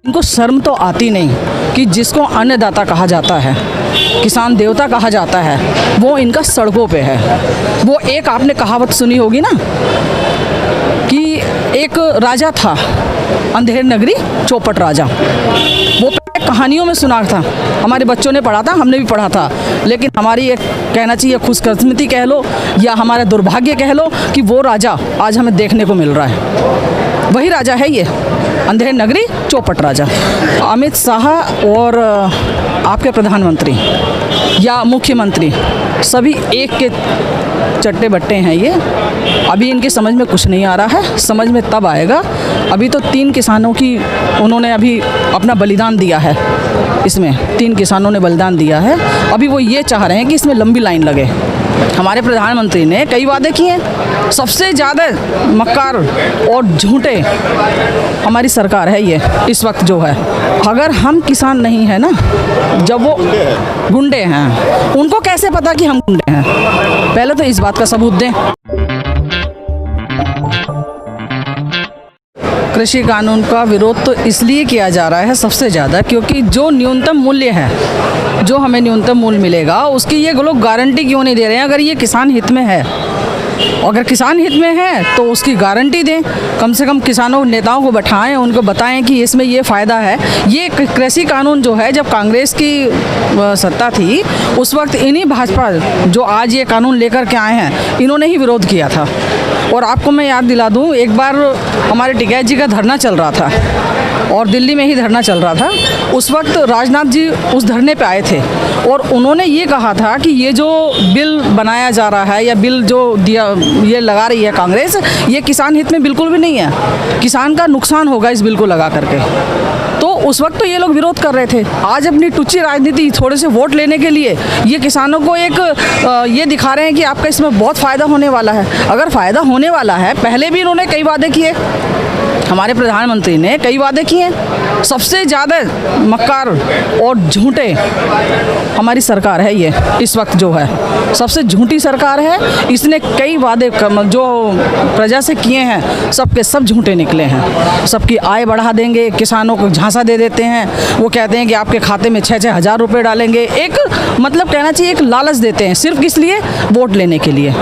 इनको शर्म तो आती नहीं कि जिसको अन्नदाता कहा जाता है, किसान देवता कहा जाता है, वो इनका सड़कों पे है। वो एक आपने कहावत सुनी होगी ना कि एक राजा था, अंधेर नगरी चौपट राजा। वो कहानियों में सुना था, हमारे बच्चों ने पढ़ा था, हमने भी पढ़ा था। लेकिन हमारी एक कहना चाहिए खुशकिस्मती कह लो या हमारा दुर्भाग्य कह लो कि वो राजा आज हमें देखने को मिल रहा है। वही राजा है ये अंधेर नगरी चौपट राजा। अमित शाह और आपके प्रधानमंत्री या मुख्यमंत्री सभी एक के चट्टे बट्टे हैं ये। अभी इनकी समझ में कुछ नहीं आ रहा है, समझ में तब आएगा। अभी तो 3 किसानों की उन्होंने अभी अपना बलिदान दिया है, इसमें 3 किसानों ने बलिदान दिया है। अभी वो ये चाह रहे हैं कि इसमें लंबी लाइन लगे। हमारे प्रधानमंत्री ने कई वादे किए, सबसे ज़्यादा मक्कार और झूठे हमारी सरकार है ये इस वक्त जो है। अगर हम किसान नहीं है ना, जब वो गुंडे हैं, उनको कैसे पता कि हम गुंडे हैं? पहले तो इस बात का सबूत दें। कृषि कानून का विरोध तो इसलिए किया जा रहा है सबसे ज़्यादा क्योंकि जो न्यूनतम मूल्य है, जो हमें न्यूनतम मूल्य मिलेगा, उसकी ये लोग गारंटी क्यों नहीं दे रहे हैं? अगर ये किसान हित में है, अगर किसान हित में है तो उसकी गारंटी दें। कम से कम किसानों नेताओं को बैठाएं, उनको बताएं कि इसमें ये फ़ायदा है। ये कृषि कानून जो है, जब कांग्रेस की सत्ता थी उस वक्त इन्हीं भाजपा जो आज ये कानून लेकर के आए हैं, इन्होंने ही विरोध किया था। और आपको मैं याद दिला दूं, एक बार हमारे टिकैत जी का धरना चल रहा था और दिल्ली में ही धरना चल रहा था। उस वक्त राजनाथ जी उस धरने पे आए थे और उन्होंने ये कहा था कि ये जो बिल बनाया जा रहा है या बिल जो दिया ये लगा रही है कांग्रेस, ये किसान हित में बिल्कुल भी नहीं है। किसान का नुकसान होगा इस बिल को लगा करके। तो उस वक्त तो ये लोग विरोध कर रहे थे। आज अपनी टुच्ची राजनीति, थोड़े से वोट लेने के लिए ये किसानों को एक ये दिखा रहे हैं कि आपका इसमें बहुत फ़ायदा होने वाला है। अगर फ़ायदा होने वाला है, पहले भी इन्होंने कई वादे किए, हमारे प्रधानमंत्री ने कई वादे किए। सबसे ज़्यादा मक्कार और झूठे हमारी सरकार है ये इस वक्त जो है, सबसे झूठी सरकार है। इसने कई वादे जो प्रजा से किए हैं, सब के सब झूठे निकले हैं। सबकी आय बढ़ा देंगे, किसानों को झांसा दे देते हैं। वो कहते हैं कि आपके खाते में 6-6 हज़ार रुपये डालेंगे। एक मतलब कहना चाहिए एक लालच देते हैं, सिर्फ किस लिए? वोट लेने के लिए।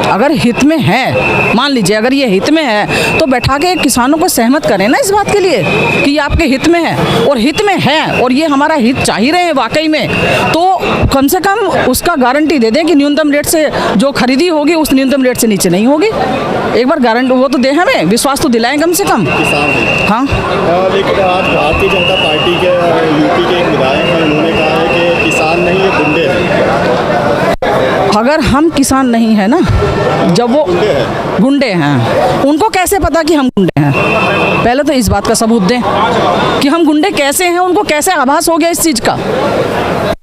अगर हित में है, मान लीजिए अगर ये हित में है तो बैठा के किसानों को सहमत करें ना इस बात के लिए कि ये आपके हित में है। और हित में है और ये हमारा हित चाह ही रहे हैं वाकई में, तो कम से कम उसका गारंटी दे दें कि न्यूनतम रेट से जो खरीदी होगी उस न्यूनतम रेट से नीचे नहीं होगी। एक बार गारंटी वो तो दें, हमें विश्वास तो दिलाएं कम से कम। हाँ, लेकिन आज भारतीय जनता पार्टी के यूपी के एक विधायक हैं, उन्होंने कहा है कि किसान नहीं, ये गुंडे हैं। अगर हम किसान नहीं है ना, जब वो गुंडे हैं, उनको कैसे पता कि हम गुंडे हैं? पहले तो इस बात का सबूत दें कि हम गुंडे कैसे हैं। उनको कैसे आभास हो गया इस चीज़ का?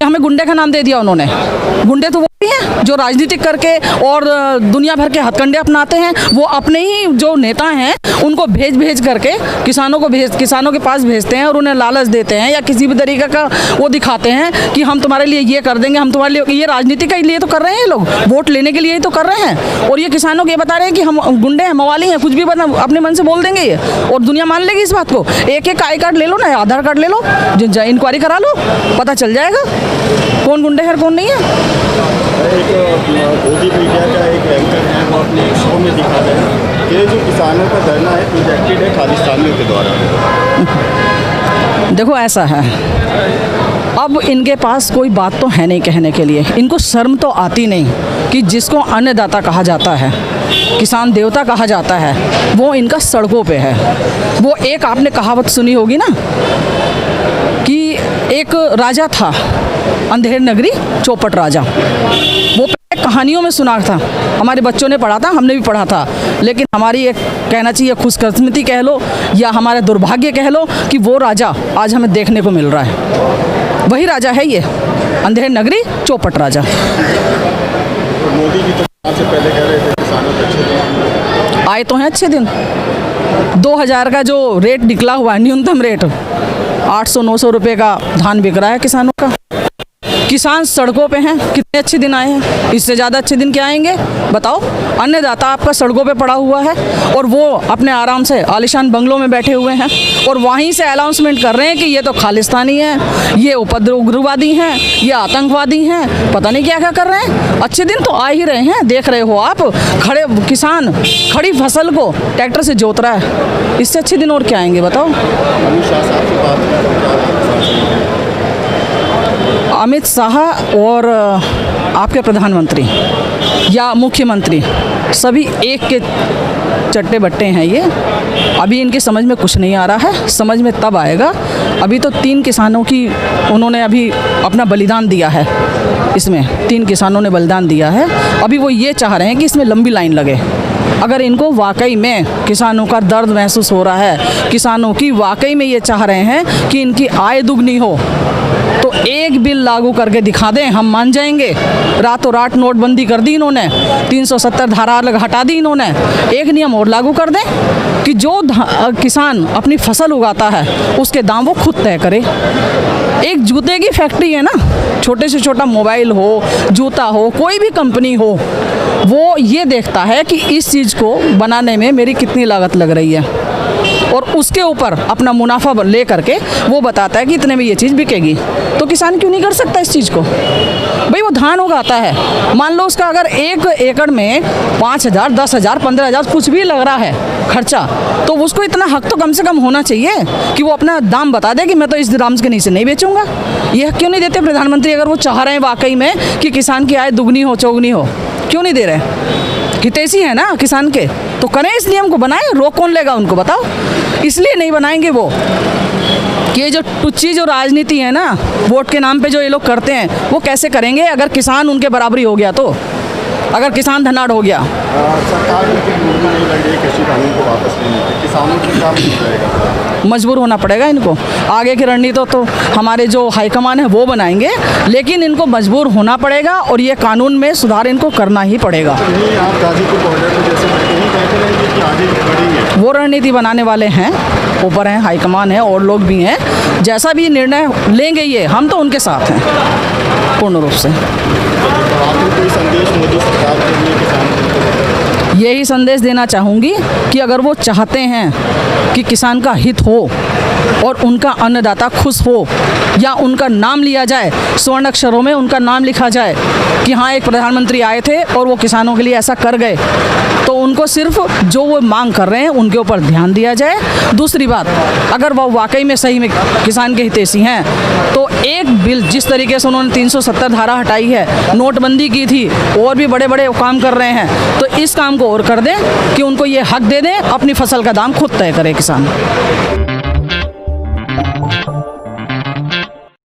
हमें गुंडे का नाम दे दिया उन्होंने। गुंडे तो वो ही हैं जो राजनीतिक करके और दुनिया भर के हथकंडे अपनाते हैं। वो अपने ही जो नेता हैं उनको भेज करके किसानों के पास भेजते हैं और उन्हें लालच देते हैं या किसी भी तरीके का वो दिखाते हैं कि हम तुम्हारे लिए ये कर देंगे, हम तुम्हारे लिए। ये राजनीति के लिए तो कर रहे हैं ये लोग, वोट लेने के लिए ही तो कर रहे हैं। और ये किसानों को ये बता रहे हैं कि हम गुंडे हैं, मवाली हैं, कुछ भी अपने मन से बोल देंगे ये, और दुनिया मान लेगी इस बात को। एक आई कार्ड ले लो ना, आधार कार्ड ले लो, इंक्वायरी करा लो, पता चल जाएगा कौन गुंडे है और कौन नहीं है। मोदी मीडिया का एक एंकर है, वो अपने शो में दिखा रहे हैं कि जो किसानों का धरना है प्रोजेक्टेड है खालिस्तानियों के द्वारा। देखो ऐसा है, अब इनके पास कोई बात तो है नहीं कहने के लिए। इनको शर्म तो आती नहीं कि जिसको अन्नदाता कहा जाता है, किसान देवता कहा जाता है, वो इनका सड़कों पे है। वो एक आपने कहावत सुनी होगी ना कि एक राजा था, अंधेर नगरी चौपट राजा। वो कहानियों में सुना था, हमारे बच्चों ने पढ़ा था, हमने भी पढ़ा था। लेकिन हमारी एक कहना चाहिए खुशकिस्मती कह लो या हमारा दुर्भाग्य कह लो कि वो राजा आज हमें देखने को मिल रहा है। वही राजा है ये अंधेर नगरी चौपट राजा। मोदी जी तो से पहले कह रहे थे किसानों को अच्छे दिन आए तो हैं अच्छे दिन। 2000 का जो रेट निकला हुआ है, न्यूनतम रेट 800-900 रुपये का धान बिक रहा है किसानों का। किसान सड़कों पे हैं, कितने अच्छे दिन आए हैं, इससे ज़्यादा अच्छे दिन क्या आएंगे बताओ। अन्नदाता आपका सड़कों पे पड़ा हुआ है और वो अपने आराम से आलीशान बंगलों में बैठे हुए हैं और वहीं से अनाउंसमेंट कर रहे हैं कि ये तो खालिस्तानी है, ये उग्रवादी हैं, ये आतंकवादी हैं, पता नहीं क्या क्या कर रहे हैं। अच्छे दिन तो आ ही रहे हैं, देख रहे हो आप, खड़े किसान खड़ी फसल को ट्रैक्टर से जोत रहा है, इससे अच्छे दिन और क्या आएंगे बताओ। अमित शाह साहब से बात अमित शाह और आपके प्रधानमंत्री या मुख्यमंत्री सभी एक के चट्टे बट्टे हैं ये। अभी इनकी समझ में कुछ नहीं आ रहा है, समझ में तब आएगा। अभी तो 3 किसानों की उन्होंने अभी अपना बलिदान दिया है, इसमें 3 किसानों ने बलिदान दिया है। अभी वो ये चाह रहे हैं कि इसमें लंबी लाइन लगे। अगर इनको वाकई में किसानों का दर्द महसूस हो रहा है, किसानों की वाकई में ये चाह रहे हैं कि इनकी आय दुगनी हो, तो एक बिल लागू करके दिखा दें, हम मान जाएंगे। रातों रात नोटबंदी कर दी इन्होंने, 370 धारा हटा दी इन्होंने। एक नियम और लागू कर दें कि जो किसान अपनी फसल उगाता है उसके दाम वो खुद तय करे। एक जूते की फैक्ट्री है ना, छोटे से छोटा मोबाइल हो, जूता हो, कोई भी कंपनी हो, वो ये देखता है कि इस चीज़ को बनाने में मेरी कितनी लागत लग रही है और उसके ऊपर अपना मुनाफा ले करके वो बताता है कि इतने में ये चीज़ बिकेगी। तो किसान क्यों नहीं कर सकता इस चीज़ को? भाई वो धान उगाता है, मान लो उसका अगर 1 एकड़ में 5,000, 10,000, 15,000 कुछ भी लग रहा है खर्चा, तो उसको इतना हक तो कम से कम होना चाहिए कि वो अपना दाम बता दे कि मैं तो इस दाम के नीचे नहीं बेचूंगा। ये हक क्यों नहीं देते प्रधानमंत्री? अगर वो चाह रहे हैं वाकई में कि किसान की आय दुगनी हो, चौगुनी हो, क्यों नहीं दे रहे? हितैषी है ना किसान के, तो करें इस नियम को, बनाएं। रोक कौन लेगा उनको बताओ? इसलिए नहीं बनाएंगे वो कि ये जो टुच्ची जो राजनीति है ना, वोट के नाम पे जो ये लोग करते हैं, वो कैसे करेंगे अगर किसान उनके बराबरी हो गया तो, अगर किसान धनाढ़ हो गया। सरकार उनकी दूर नहीं लग रही कृषि कानून को वापस लेने की, किसानों के काम नहीं करेगा, मजबूर होना पड़ेगा इनको। आगे की रणनीति तो हमारे जो हाईकमान है वो बनाएंगे, लेकिन इनको मजबूर होना पड़ेगा और ये कानून में सुधार इनको करना ही पड़ेगा। नहीं आप गाजीपुर बॉर्डर पर जैसे नहीं कहते रहेंगे कि आगे बढ़ेंगे, वो रणनीति बनाने वाले हैं, ऊपर हैं, हाईकमान है और लोग भी हैं। जैसा भी निर्णय लेंगे ये, हम तो उनके साथ हैं पूर्ण रूप से। आखिर कोई संदेश मोदी सरकार के लिए किसान? यही संदेश देना चाहूँगी कि अगर वो चाहते हैं कि किसान का हित हो और उनका अन्नदाता खुश हो, या उनका नाम लिया जाए, स्वर्ण अक्षरों में उनका नाम लिखा जाए कि हाँ एक प्रधानमंत्री आए थे और वो किसानों के लिए ऐसा कर गए, तो उनको सिर्फ जो वो मांग कर रहे हैं उनके ऊपर ध्यान दिया जाए। दूसरी बात, अगर वो वाकई में सही में किसान के हितैषी हैं तो एक बिल जिस तरीके से उन्होंने 370 धारा हटाई है, नोटबंदी की थी, और भी बड़े बड़े काम कर रहे हैं, तो इस काम को और कर दें कि उनको ये हक दे दें, अपनी फसल का दाम खुद तय करे किसान।